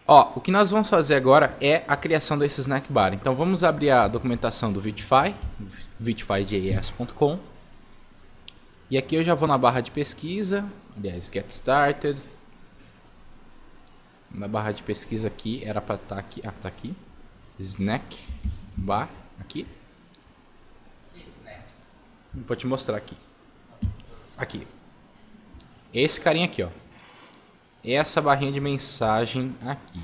Ó, o que nós vamos fazer agora é a criação desse snack bar. Então vamos abrir a documentação do Vitify, vitify.js.com. E aqui eu já vou na barra de pesquisa, aliás, get started. Na barra de pesquisa aqui, era para estar aqui, tá aqui. Snack bar, aqui. Vou te mostrar aqui. Aqui. Esse carinha aqui, ó. Essa barrinha de mensagem aqui.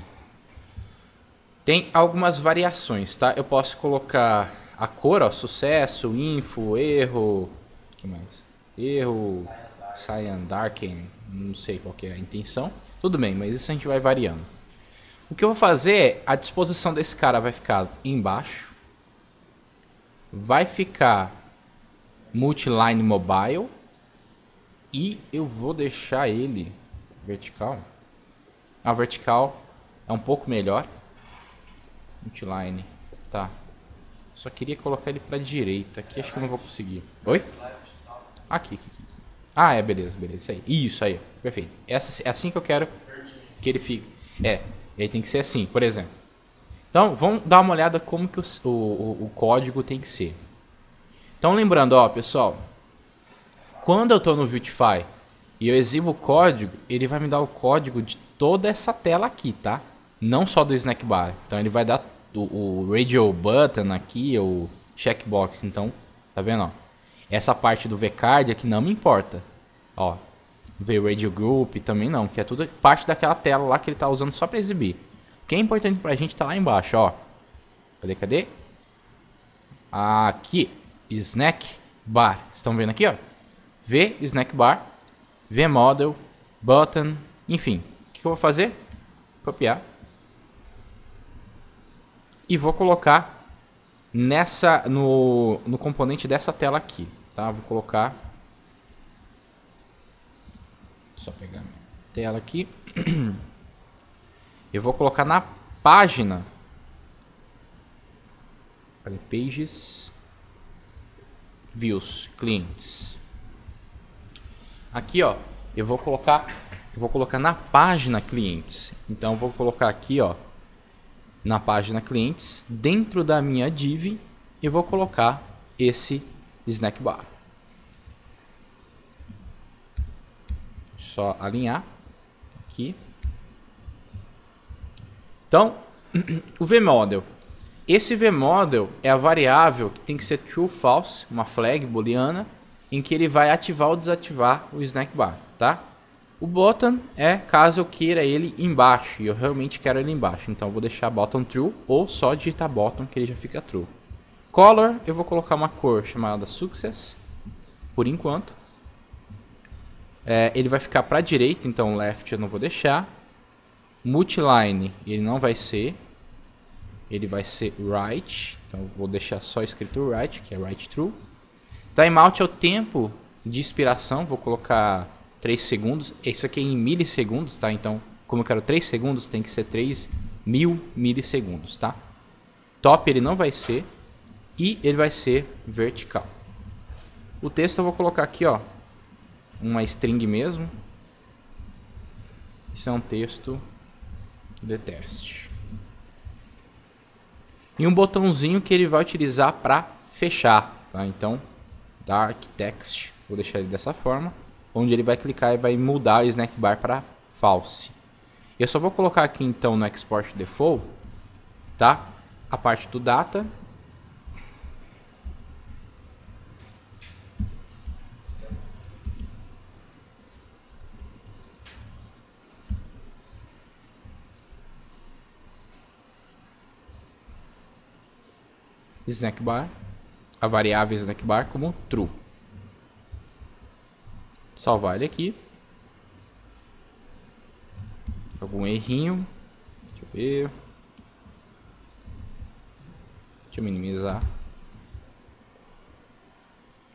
Tem algumas variações, tá? Eu posso colocar a cor, ó, sucesso, info, erro, o que mais? Erro, cyan, darken, não sei qual que é a intenção. Tudo bem, mas isso a gente vai variando. O que eu vou fazer é, a disposição desse cara vai ficar embaixo. Vai ficar multiline mobile. E eu vou deixar ele vertical. A vertical é um pouco melhor. Multiline, tá. Só queria colocar ele pra direita. Aqui acho que eu não vou conseguir. Oi? Aqui. Ah, é, beleza. Isso aí. Isso aí, perfeito. Essa, é assim que eu quero que ele fique. Ele tem que ser assim, por exemplo. Então, vamos dar uma olhada como que o código tem que ser. Então, lembrando, ó, pessoal. Quando eu estou no Vitify e eu exibo o código, ele vai me dar o código de toda essa tela aqui, tá? Não só do snack bar. Então ele vai dar o radio button aqui, o checkbox. Então, tá vendo, ó? Essa parte do vcard aqui não me importa. Ó, ver radio group também não, que é tudo parte daquela tela lá que ele tá usando só para exibir. O que é importante pra gente tá lá embaixo, ó. Cadê? Aqui, snack bar. Estão vendo aqui, ó? V snack bar, V model, button, enfim. O que eu vou fazer? Copiar. E vou colocar no componente dessa tela aqui, tá? Vou colocar. Só pegar minha tela aqui. Eu vou colocar na página. Cadê? Pages, views, clientes. Aqui, ó, eu vou colocar na página clientes. Então eu vou colocar aqui, ó, na página clientes, dentro da minha div, eu vou colocar esse snack bar. Só alinhar aqui. Então, o vModel. Esse vModel é a variável que tem que ser true ou false, uma flag booleana, em que ele vai ativar ou desativar o snack bar, tá? O button é caso eu queira ele embaixo, e eu realmente quero ele embaixo, então eu vou deixar button true ou só digitar button que ele já fica true. Color, eu vou colocar uma cor chamada success, por enquanto. Ele vai ficar para a direita, então left eu não vou deixar. Multiline, ele não vai ser, ele vai ser right, então eu vou deixar só escrito right, que é right true. Timeout é o tempo de expiração, vou colocar 3 segundos. Isso aqui é em milissegundos, tá? Então, como eu quero 3 segundos, tem que ser 3.000 milissegundos, tá? Top ele não vai ser e ele vai ser vertical. O texto eu vou colocar aqui, ó, uma string mesmo. Isso é um texto de teste. E um botãozinho que ele vai utilizar para fechar, tá? Então, dark text, vou deixar ele dessa forma, onde ele vai clicar e vai mudar o snack bar para false. Eu só vou colocar aqui então no export default, tá? A parte do data. Snack bar, a variável snack bar como true. Salvar ele aqui. Algum errinho. Deixa eu ver. Deixa eu minimizar.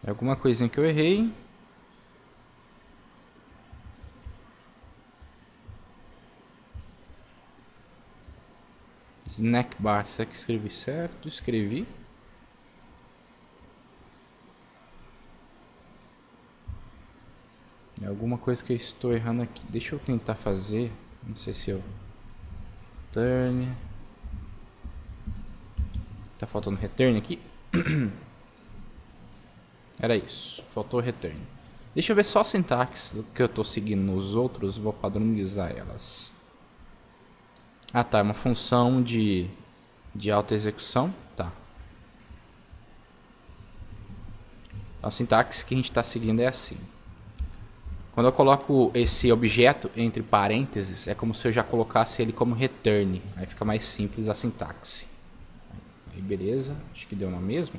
Alguma coisinha que eu errei. Snack bar, será que escrevi certo? Escrevi. É alguma coisa que eu estou errando aqui. Deixa eu tentar fazer. Não sei se eu... Return. Tá faltando return aqui. Era isso. Faltou return. Deixa eu ver só a sintaxe que eu tô seguindo nos outros. Vou padronizar elas. Ah, tá. É uma função de auto-execução. Tá. A sintaxe que a gente está seguindo é assim. Quando eu coloco esse objeto entre parênteses, é como se eu já colocasse ele como return. Aí fica mais simples a sintaxe. Aí beleza, acho que deu na mesma.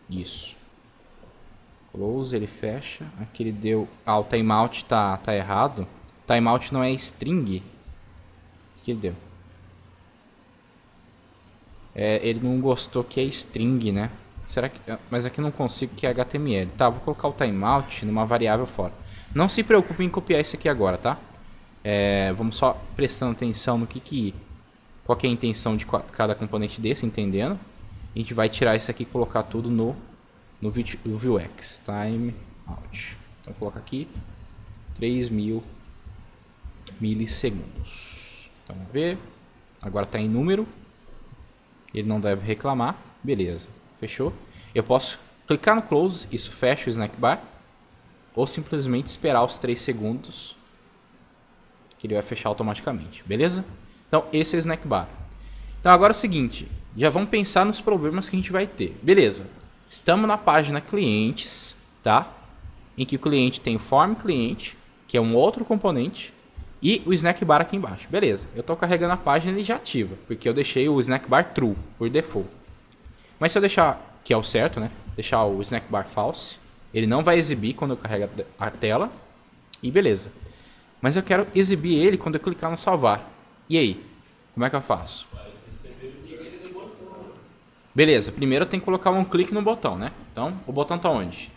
Isso. Close, ele fecha. Aqui ele deu... Ah, o timeout tá errado. Timeout não é string. O que ele deu? Ele não gostou que é string, né? Será que... Mas aqui não consigo, que é HTML. Tá, vou colocar o timeout numa variável fora. Não se preocupe em copiar isso aqui agora, tá? Vamos só prestando atenção no qual que é a intenção de cada componente desse, entendendo. A gente vai tirar isso aqui e colocar tudo no Vuex. Timeout. Então coloca aqui 3.000 milissegundos. Então vamos ver. Agora está em número. Ele não deve reclamar. Beleza. Fechou? Eu posso clicar no close, isso fecha o snack bar, ou simplesmente esperar os 3 segundos que ele vai fechar automaticamente, beleza? Então esse é o snack bar. Então agora é o seguinte, já vamos pensar nos problemas que a gente vai ter. Beleza, estamos na página clientes, tá? Em que o cliente tem o form cliente, que é um outro componente, e o snack bar aqui embaixo. Beleza, eu estou carregando a página e ele já ativa, porque eu deixei o snack bar true por default. Mas se eu deixar, que é o certo, né? Deixar o snack bar false, ele não vai exibir quando eu carrego a tela. E beleza. Mas eu quero exibir ele quando eu clicar no salvar. E aí? Como é que eu faço? Beleza, primeiro eu tenho que colocar um clique no botão, né? Então, o botão tá onde?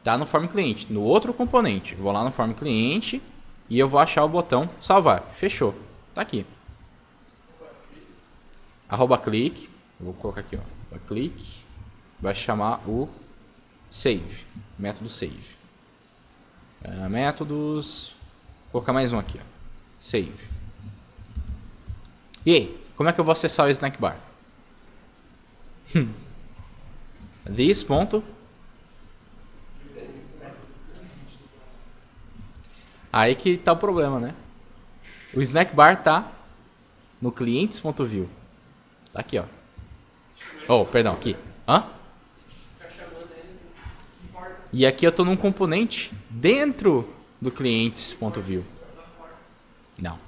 Tá no form cliente, no outro componente. Vou lá no form cliente e eu vou achar o botão salvar. Fechou. Tá aqui. @click, eu vou colocar aqui, ó, click, vai chamar o save, método save. Métodos, vou colocar mais um aqui, ó, save. E aí, como é que eu vou acessar o snack bar? This ponto. Aí que tá o problema, né? O snack bar tá no clientes.view. Tá aqui, ó. Oh, perdão, aqui. Hã? E aqui eu tô num componente dentro do clientes.view. Não.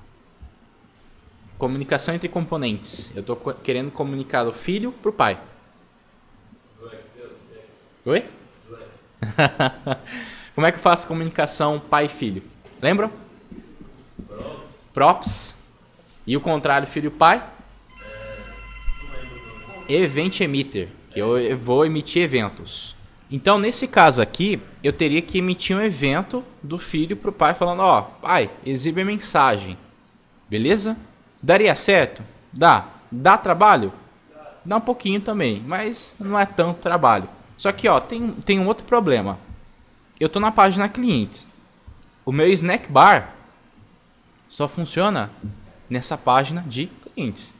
Comunicação entre componentes. Eu tô querendo comunicar do filho pro pai. Oi? Como é que eu faço comunicação pai e filho? Lembram? Props. E o contrário, filho e pai? Event emitter, que eu vou emitir eventos. Então, nesse caso aqui, eu teria que emitir um evento do filho para o pai falando, ó, pai, exibe a mensagem. Beleza? Daria certo? Dá. Dá trabalho? Dá um pouquinho também, mas não é tanto trabalho. Só que, ó, tem um outro problema. Eu tô na página clientes. O meu snack bar só funciona nessa página de clientes.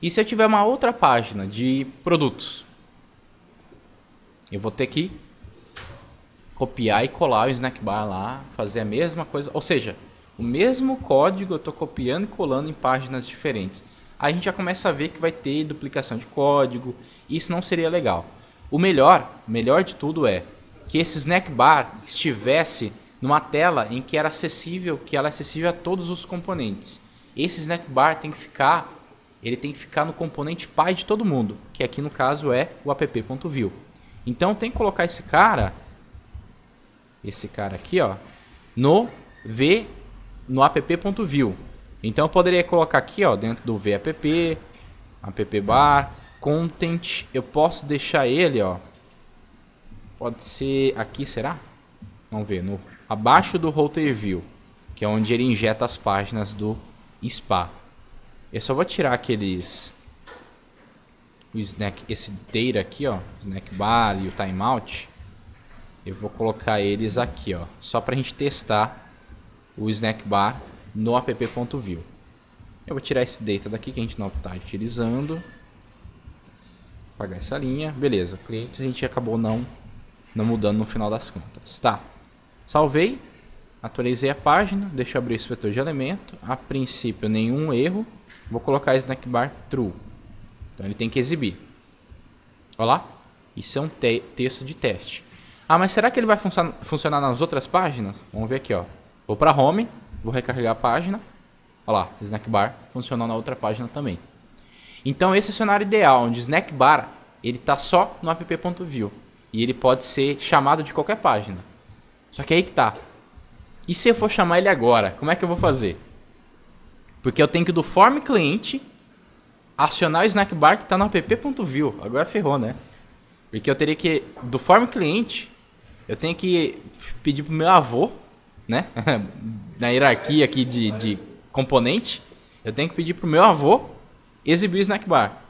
E se eu tiver uma outra página de produtos? Eu vou ter que copiar e colar o snack bar lá, fazer a mesma coisa. Ou seja, o mesmo código eu estou copiando e colando em páginas diferentes. Aí a gente já começa a ver que vai ter duplicação de código. E isso não seria legal. O melhor de tudo é que esse snack bar estivesse numa tela em que ela é acessível a todos os componentes. Esse snack bar tem que ficar no componente pai de todo mundo, que aqui no caso é o app.view. Então tem que colocar esse cara aqui, ó, no app.view. Então eu poderia colocar aqui, ó, dentro do vapp, app bar, content, eu posso deixar ele, ó, pode ser aqui, será? Vamos ver, abaixo do router view, que é onde ele injeta as páginas do spa. Eu só vou tirar esse data aqui, ó, snack bar e o timeout. Eu vou colocar eles aqui, ó, só pra gente testar o snack bar no app.view. Eu vou tirar esse data daqui que a gente não está utilizando. Apagar essa linha. Beleza. Clientes a gente acabou não mudando no final das contas. Tá. Salvei. Atualizei a página. Deixa eu abrir o inspetor de elemento. A princípio nenhum erro. Vou colocar snack bar true. Então ele tem que exibir. Olha lá. Isso é um texto de teste. Ah, mas será que ele vai funcionar nas outras páginas? Vamos ver aqui, ó. Vou para home. Vou recarregar a página. Olha lá, snack bar funcionou na outra página também. Então esse é o cenário ideal, onde o snack bar ele está só no app.view e ele pode ser chamado de qualquer página. Só que aí que tá. E se eu for chamar ele agora, como é que eu vou fazer? Porque eu tenho que do form cliente acionar o snack bar que está no app.view. Agora ferrou, né? Porque eu teria que do form cliente eu tenho que pedir pro meu avô, né? Na hierarquia aqui de componente, eu tenho que pedir para o meu avô exibir o snack bar.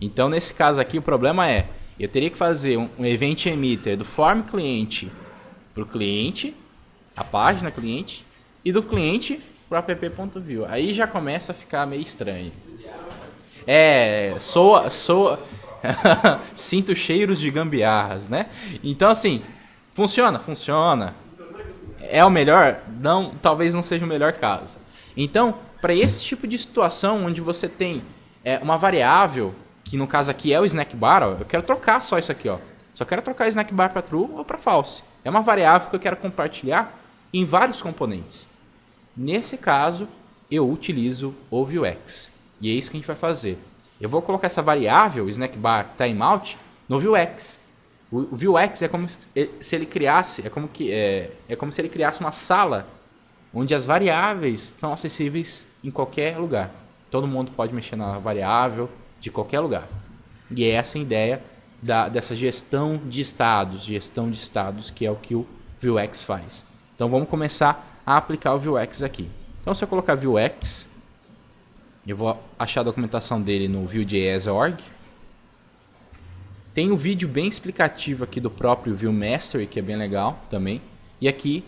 Então, nesse caso aqui, o problema é, eu teria que fazer um event emitter do form cliente para o cliente, a página cliente, e do cliente para o app.view. Aí já começa a ficar meio estranho. Soa sinto cheiros de gambiarras, né? Então, assim, funciona. É o melhor? Não, talvez não seja o melhor caso. Então, para esse tipo de situação onde você tem uma variável, que no caso aqui é o snack bar, ó, eu quero trocar só isso aqui, ó. Só quero trocar o snack bar para true ou para false. É uma variável que eu quero compartilhar em vários componentes. Nesse caso, eu utilizo o Vuex. E é isso que a gente vai fazer. Eu vou colocar essa variável, snack bar timeout, no Vuex. O Vuex é como se ele criasse, é como se ele criasse uma sala onde as variáveis estão acessíveis em qualquer lugar. Todo mundo pode mexer na variável de qualquer lugar. E é essa a ideia dessa gestão de estados que é o que o Vuex faz. Então vamos começar a aplicar o Vuex aqui. Então se eu colocar Vuex, eu vou achar a documentação dele no Vue.js.org. Tem um vídeo bem explicativo aqui do próprio VueMastery, que é bem legal também. E aqui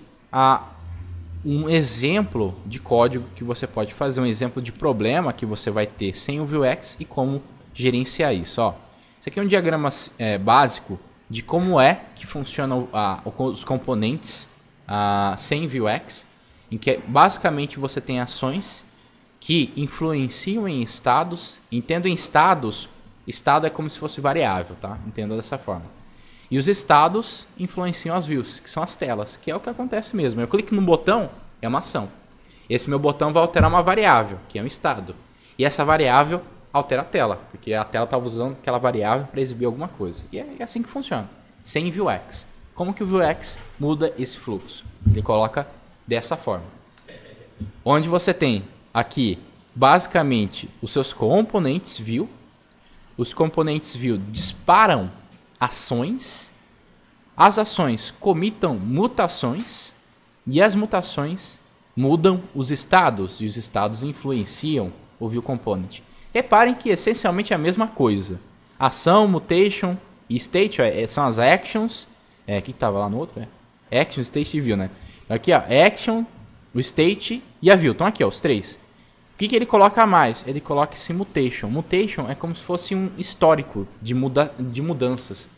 um exemplo de código que você pode fazer, um exemplo de problema que você vai ter sem o Vuex e como gerenciar isso. Ó, isso aqui é um diagrama básico de como é que funcionam os componentes sem Vuex, em que basicamente você tem ações que influenciam em estados. Entendo em estados, estado é como se fosse variável, tá? Entendo dessa forma. E os estados influenciam as views, que são as telas, que é o que acontece mesmo. Eu clico no botão, é uma ação. Esse meu botão vai alterar uma variável, que é um estado. E essa variável altera a tela, porque a tela está usando aquela variável para exibir alguma coisa. E é assim que funciona, sem Vuex. Como que o Vuex muda esse fluxo? Ele coloca dessa forma. Onde você tem aqui, basicamente, os seus componentes view. Os componentes view disparam ações, as ações comitam mutações e as mutações mudam os estados e os estados influenciam o view component. Reparem que essencialmente é a mesma coisa. Ação, mutation e state são as actions. O que estava lá no outro? Action, state e view, né? Então aqui, ó, action, o state e a view. Então aqui, ó, os três. O que ele coloca a mais? Ele coloca esse mutation. Mutation é como se fosse um histórico de mudanças.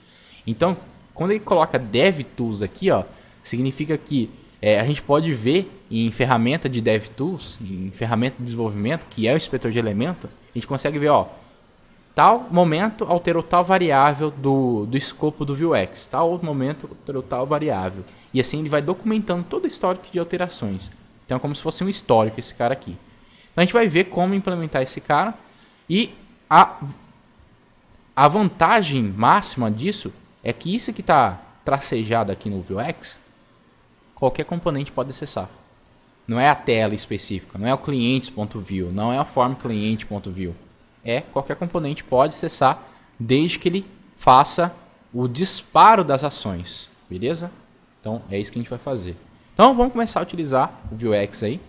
Então, quando ele coloca DevTools aqui, ó, significa que a gente pode ver em ferramenta de DevTools, em ferramenta de desenvolvimento, que é o inspetor de elemento, a gente consegue ver, ó, tal momento alterou tal variável do escopo do Vuex, tal outro momento alterou tal variável. E assim ele vai documentando todo o histórico de alterações. Então é como se fosse um histórico esse cara aqui. Então a gente vai ver como implementar esse cara. E a vantagem máxima disso é que isso que está tracejado aqui no Vuex, qualquer componente pode acessar. Não é a tela específica, não é o clientes.view, não é a form cliente.view. Qualquer componente pode acessar desde que ele faça o disparo das ações, beleza? Então é isso que a gente vai fazer. Então vamos começar a utilizar o Vuex aí.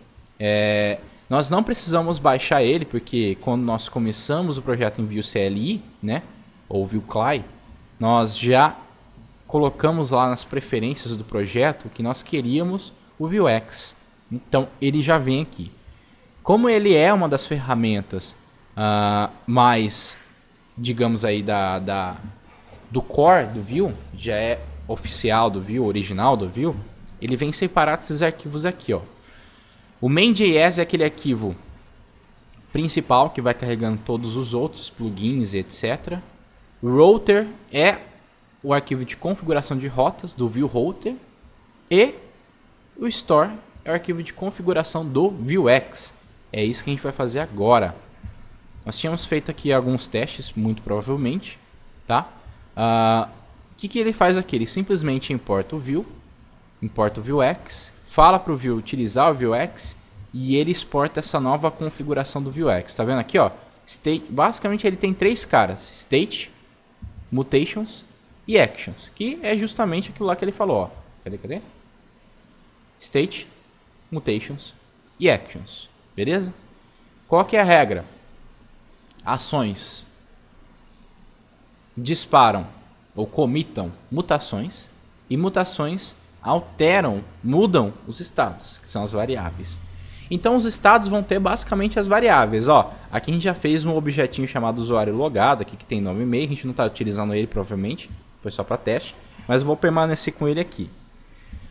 Nós não precisamos baixar ele, porque quando nós começamos o projeto em Vue CLI, né, ou Vue CLI, nós já colocamos lá nas preferências do projeto que nós queríamos o Vuex. Então ele já vem aqui. Como ele é uma das ferramentas mais, digamos aí, do core do Vue, já é oficial do Vue, original do Vue, ele vem separado esses arquivos aqui, ó. O main.js é aquele arquivo principal que vai carregando todos os outros plugins, etc. O router é o arquivo de configuração de rotas do Vue router e o store é o arquivo de configuração do Vuex. É isso que a gente vai fazer agora. Nós tínhamos feito aqui alguns testes, muito provavelmente, tá? O que ele faz aqui? Ele simplesmente importa o Vue, importa o Vuex, fala para o Vue utilizar o Vuex e ele exporta essa nova configuração do Vuex. Tá vendo aqui, ó? State, basicamente ele tem três caras: State, Mutations e Actions, que é justamente aquilo lá que ele falou, ó. Cadê? State, Mutations e Actions. Beleza? Qual que é a regra? Ações disparam ou comitam mutações e mutações alteram, mudam os estados, que são as variáveis. Então os estados vão ter basicamente as variáveis. Ó, aqui a gente já fez um objetinho chamado usuário logado, aqui que tem nome e e-mail, a gente não está utilizando ele provavelmente, foi só para teste, mas eu vou permanecer com ele aqui.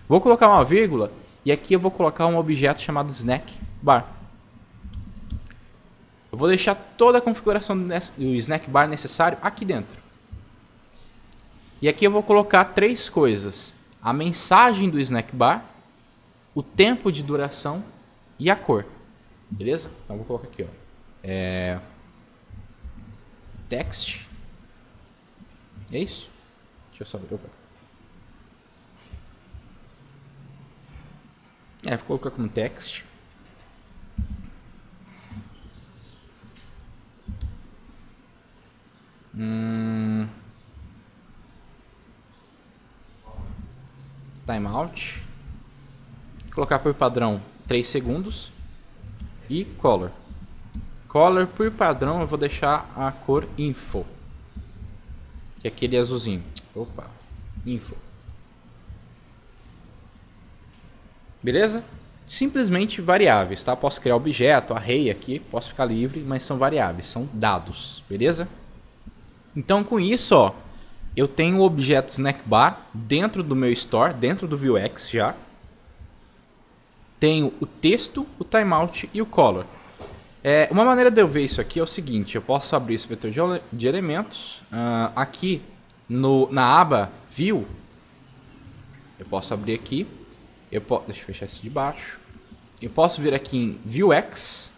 Vou colocar uma vírgula e aqui eu vou colocar um objeto chamado snack bar. Eu vou deixar toda a configuração do snack bar necessário aqui dentro. E aqui eu vou colocar três coisas: a mensagem do snack bar, o tempo de duração e a cor. Beleza? Então eu vou colocar aqui, ó. Text. É isso? Deixa eu só ver. Vou colocar como text. Timeout. Colocar por padrão 3 segundos. E color. Color por padrão eu vou deixar a cor info, que é aquele azulzinho. Opa, info. Beleza? Simplesmente variáveis, tá? Posso criar objeto, array aqui, posso ficar livre, mas são variáveis, são dados, beleza? Então com isso, ó, eu tenho o objeto snackbar dentro do meu store, dentro do Vuex já. Tenho o texto, o timeout e o color. Uma maneira de eu ver isso aqui é o seguinte: eu posso abrir esse vetor de elementos aqui na aba View. Eu posso abrir aqui. Deixa eu fechar esse de baixo. Eu posso vir aqui em Vuex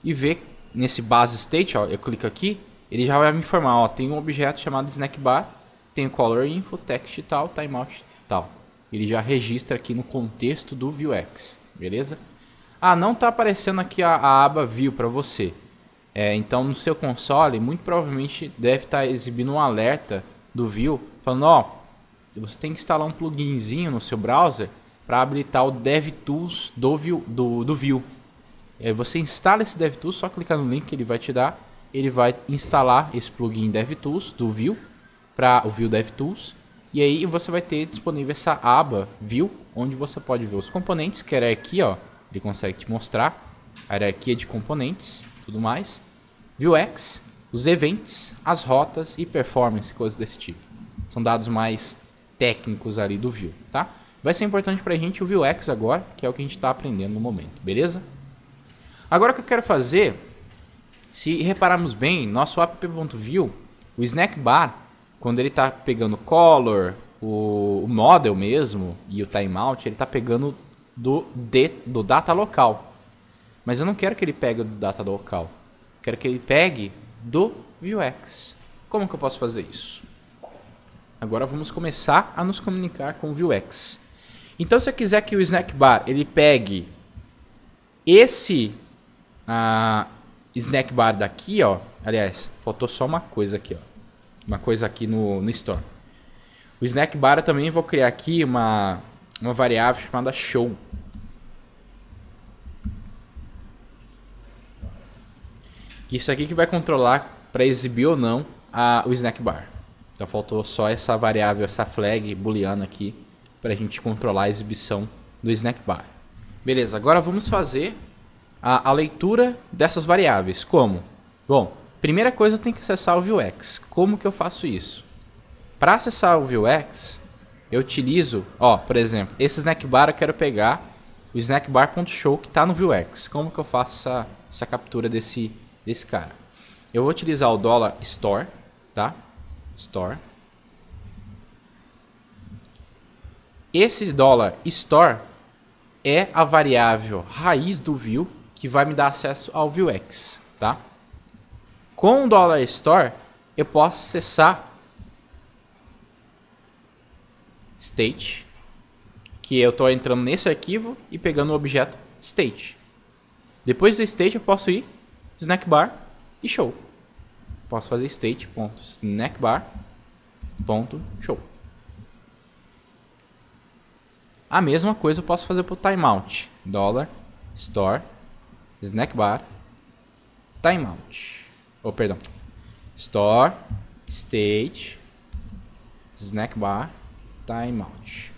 e ver nesse base state, ó, eu clico aqui, ele já vai me informar, ó, tem um objeto chamado snackbar, tem o color info, text e tal, timeout e tal. Ele já registra aqui no contexto do Vuex, beleza? Não está aparecendo aqui a aba View para você. Então no seu console, muito provavelmente deve estar exibindo um alerta do Vue, falando, ó, você tem que instalar um pluginzinho no seu browser para habilitar o DevTools do Vue. Aí você instala esse DevTools, só clicar no link que ele vai te dar, ele vai instalar esse plugin DevTools do Vue, para o Vue DevTools, e aí você vai ter disponível essa aba Vue, onde você pode ver os componentes, que era aqui, ó, ele consegue te mostrar a hierarquia de componentes, tudo mais, Vuex, os events, as rotas e performance, coisas desse tipo. São dados mais técnicos ali do Vue, tá? Vai ser importante pra gente o Vuex agora, que é o que a gente está aprendendo no momento, beleza? Agora o que eu quero fazer, se repararmos bem, nosso app.vue, o snackbar, quando ele está pegando color, o model mesmo e o timeout, ele está pegando do data local. Mas eu não quero que ele pegue do data local, eu quero que ele pegue do Vuex. Como que eu posso fazer isso? Agora vamos começar a nos comunicar com o Vuex. Então, se eu quiser que o snackbar ele pegue esse snackbar daqui, ó. Aliás, faltou só uma coisa aqui, ó. Uma coisa aqui no store. O snackbar eu também vou criar aqui uma variável chamada show. Isso aqui que vai controlar para exibir ou não o snackbar. Então faltou só essa variável, essa flag booleana aqui, para a gente controlar a exibição do snackbar. Beleza, agora vamos fazer a leitura dessas variáveis. Como? Bom, primeira coisa, eu tenho que acessar o Vuex. Como que eu faço isso? Para acessar o Vuex, eu utilizo, ó, por exemplo, esse snack bar eu quero pegar o snackbar.show que está no Vuex. Como que eu faço essa captura desse cara? Eu vou utilizar o $store, tá? Store. Esse $store é a variável raiz do view que vai me dar acesso ao Vuex, tá? Com o $store, eu posso acessar state, que eu estou entrando nesse arquivo e pegando o objeto state. Depois do state, eu posso ir snackbar e show. Posso fazer state.snackbar.show. A mesma coisa eu posso fazer para o timeout. $store snackbar timeout. Perdão. Store state snackbar timeout.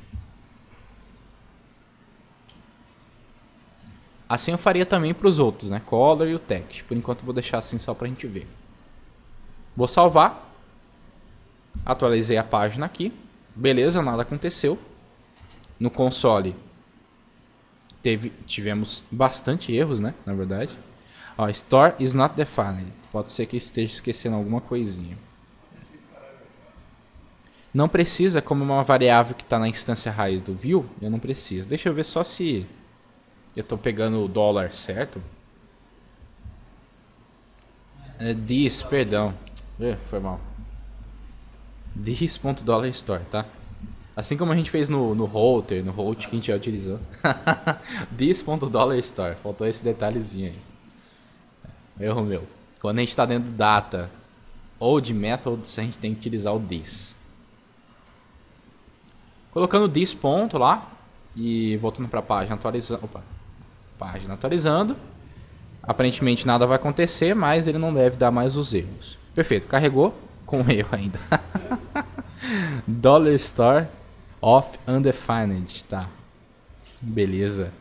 Assim eu faria também para os outros, né? Color e o text. Por enquanto eu vou deixar assim só para a gente ver. Vou salvar. Atualizei a página aqui. Beleza, nada aconteceu. No console tivemos bastante erros, né? Na verdade. Ó, store is not defined. Pode ser que esteja esquecendo alguma coisinha. Não precisa, como uma variável que está na instância raiz do view, eu não preciso. Deixa eu ver só se eu estou pegando o dólar certo. This, perdão. Foi mal. This.$store, tá? Assim como a gente fez no router, no route que a gente já utilizou. This.$store. Faltou esse detalhezinho aí. Erro meu. Quando a gente está dentro do data ou de methods, a gente tem que utilizar o this. Colocando this ponto lá e voltando para a página atualizando. Opa, página atualizando. Aparentemente nada vai acontecer, mas ele não deve dar mais os erros. Perfeito, carregou com erro ainda. $store of undefined, tá? Beleza.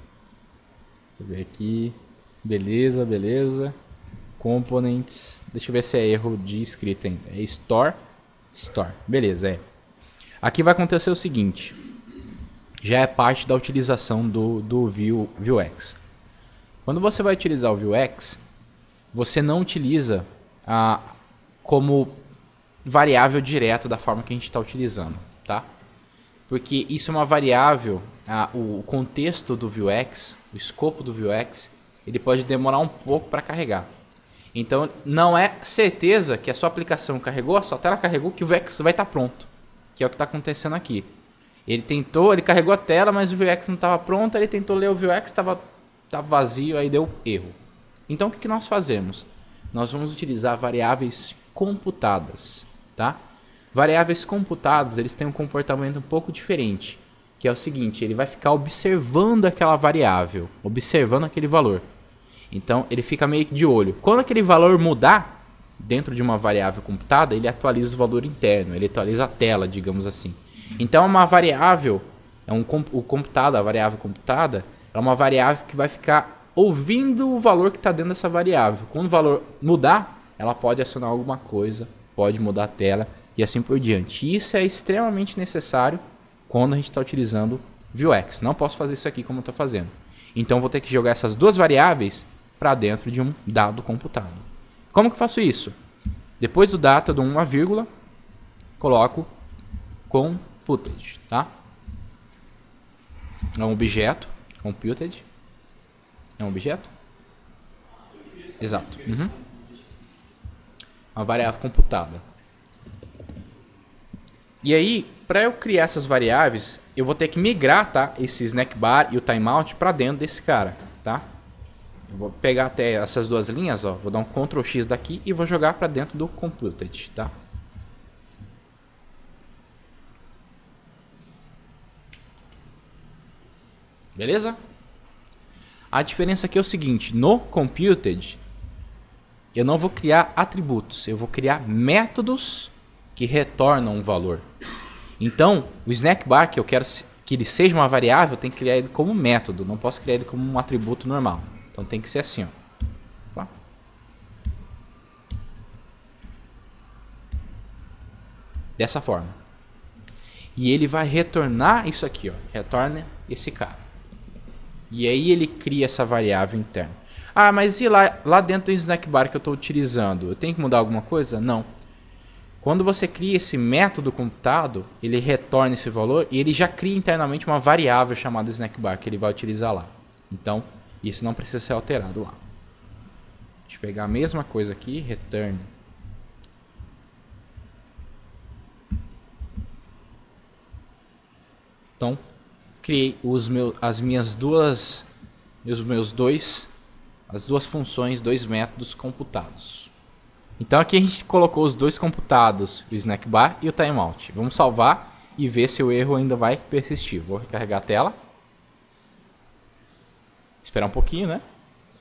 Deixa eu ver aqui. Beleza, beleza. Components. Deixa eu ver se é erro de escrita ainda. É store. Beleza, é. Aqui vai acontecer o seguinte. Já é parte da utilização do Vuex. Quando você vai utilizar o Vuex, você não utiliza como variável direto da forma que a gente está utilizando, tá? Porque isso é uma variável, o contexto do Vuex, o escopo do Vuex, ele pode demorar um pouco para carregar. Então, não é certeza que a sua aplicação carregou, a sua tela carregou, que o Vuex vai estar pronto. Que é o que está acontecendo aqui. Ele carregou a tela, mas o Vuex não estava pronto, ele tentou ler o Vuex, estava vazio, aí deu erro. Então, o que nós fazemos? Nós vamos utilizar variáveis computadas, tá? Variáveis computadas, eles têm um comportamento um pouco diferente, que é o seguinte, ele vai ficar observando aquela variável, observando aquele valor. Então, ele fica meio que de olho. Quando aquele valor mudar, dentro de uma variável computada, ele atualiza o valor interno, ele atualiza a tela, digamos assim. Então, uma variável, a variável computada, é uma variável que vai ficar ouvindo o valor que está dentro dessa variável. Quando o valor mudar, ela pode acionar alguma coisa, pode mudar a tela e assim por diante. E isso é extremamente necessário quando a gente está utilizando Vuex. Não posso fazer isso aqui como eu estou fazendo. Então, vou ter que jogar essas duas variáveis para dentro de um dado computado. Como que eu faço isso? Depois do data, dou uma vírgula, coloco computed, tá? É um objeto, computed. É um objeto? Exato. Uhum. Uma variável computada. E aí, para eu criar essas variáveis, eu vou ter que migrar, tá? Esse snackbar e o timeout para dentro desse cara, tá? Eu vou pegar até essas duas linhas, ó, vou dar um Ctrl X daqui e vou jogar para dentro do computed, tá? Beleza? A diferença aqui é o seguinte, no computed eu não vou criar atributos, eu vou criar métodos que retornam um valor. Então, o snackbar que eu quero que ele seja uma variável, eu tenho que criar ele como método, não posso criar ele como um atributo normal. Então tem que ser assim, ó. Tá? Dessa forma. E ele vai retornar isso aqui, ó. Retorna esse cara. E aí ele cria essa variável interna. Ah, mas e lá dentro do snack bar que eu estou utilizando? Eu tenho que mudar alguma coisa? Não. Quando você cria esse método computado, ele retorna esse valor e ele já cria internamente uma variável chamada snack bar que ele vai utilizar lá. Então, isso não precisa ser alterado lá. Deixa eu pegar a mesma coisa aqui, return. Então, criei as duas funções, dois métodos computados. Então aqui a gente colocou os dois computados, o snack bar e o timeout. Vamos salvar e ver se o erro ainda vai persistir. Vou recarregar a tela. Esperar um pouquinho, né?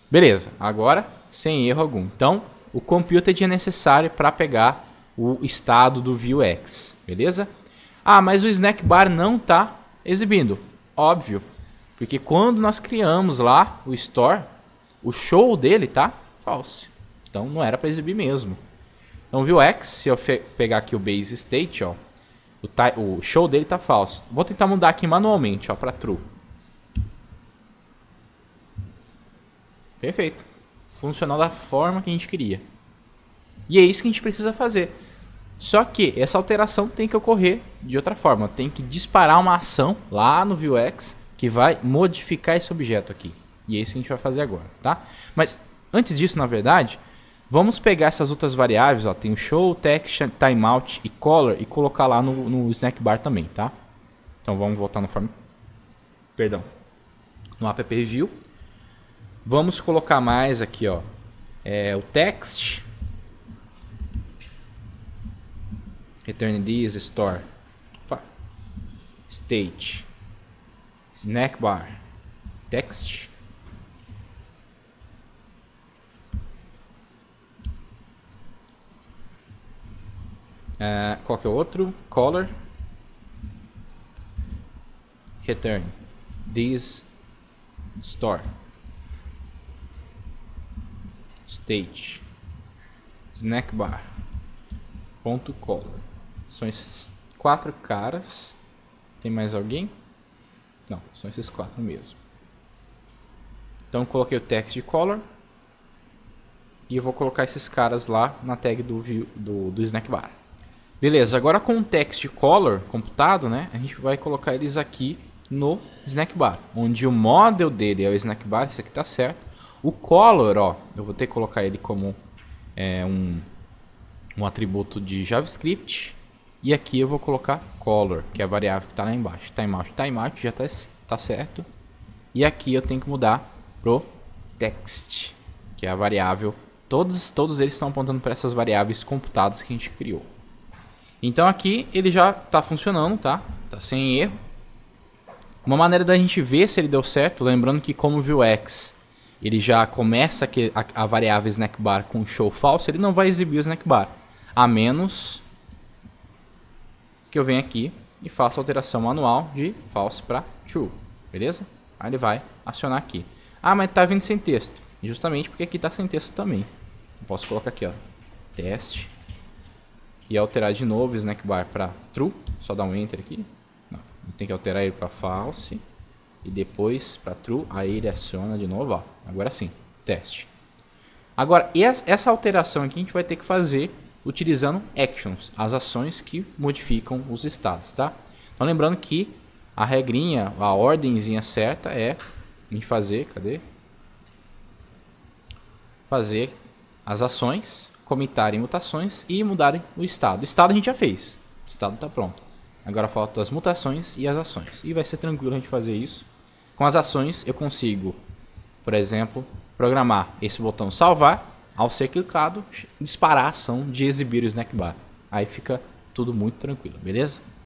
Beleza, agora sem erro algum. Então o computed é necessário para pegar o estado do Vuex, beleza? Ah, mas o snack bar não está exibindo. Óbvio, porque quando nós criamos lá o store, o show dele tá false. Então não era para exibir mesmo. Então o Vuex, se eu pegar aqui o base state, ó, o show dele tá falso. Vou tentar mudar aqui manualmente, ó, para true. Perfeito. Funcionou da forma que a gente queria. E é isso que a gente precisa fazer. Só que essa alteração tem que ocorrer de outra forma. Tem que disparar uma ação lá no Vuex que vai modificar esse objeto aqui. E é isso que a gente vai fazer agora, tá? Mas antes disso, na verdade, vamos pegar essas outras variáveis, ó, tem o show, text, timeout e color e colocar lá no snack bar também, tá? Então vamos voltar no no app view. Vamos colocar mais aqui, ó, o text, return this, store, state, snack bar, text. Qual que é o outro? Color, return this, store, state, snack bar, ponto color. São esses 4 caras. Tem mais alguém? Não, são esses 4 mesmo. Então coloquei o text de color e eu vou colocar esses caras lá na tag do snack bar. Beleza, agora com o text color computado, né, a gente vai colocar eles aqui no snack bar, onde o model dele é o snack bar, isso aqui tá certo. O color, ó, eu vou ter que colocar ele como um atributo de JavaScript. E aqui eu vou colocar color, que é a variável que está lá embaixo. Timeout já tá certo. E aqui eu tenho que mudar pro text, que é a variável. Todos eles estão apontando para essas variáveis computadas que a gente criou. Então aqui ele já está funcionando, tá? Tá sem erro. Uma maneira da gente ver se ele deu certo, lembrando que como o Vuex ele já começa a variável snack bar com show false, ele não vai exibir o snack bar, a menos que eu venha aqui e faça a alteração manual de false para true, beleza? Aí ele vai acionar aqui. Ah, mas tá vindo sem texto, justamente porque aqui tá sem texto também. Eu posso colocar aqui, ó, teste e alterar de novo o snack bar para true, só dar um enter aqui. Não, tem que alterar ele para false e depois para true, aí ele aciona de novo, ó. Agora sim, teste. Agora, essa alteração aqui a gente vai ter que fazer utilizando actions, as ações que modificam os estados, tá? Então lembrando que a regrinha, a ordenzinha certa é em fazer, fazer as ações, comitarem mutações e mudarem o estado. O estado a gente já fez, o estado está pronto. Agora faltam as mutações e as ações. E vai ser tranquilo a gente fazer isso. Com as ações eu consigo, por exemplo, programar esse botão salvar. Ao ser clicado, disparar a ação de exibir o snack bar. Aí fica tudo muito tranquilo, beleza?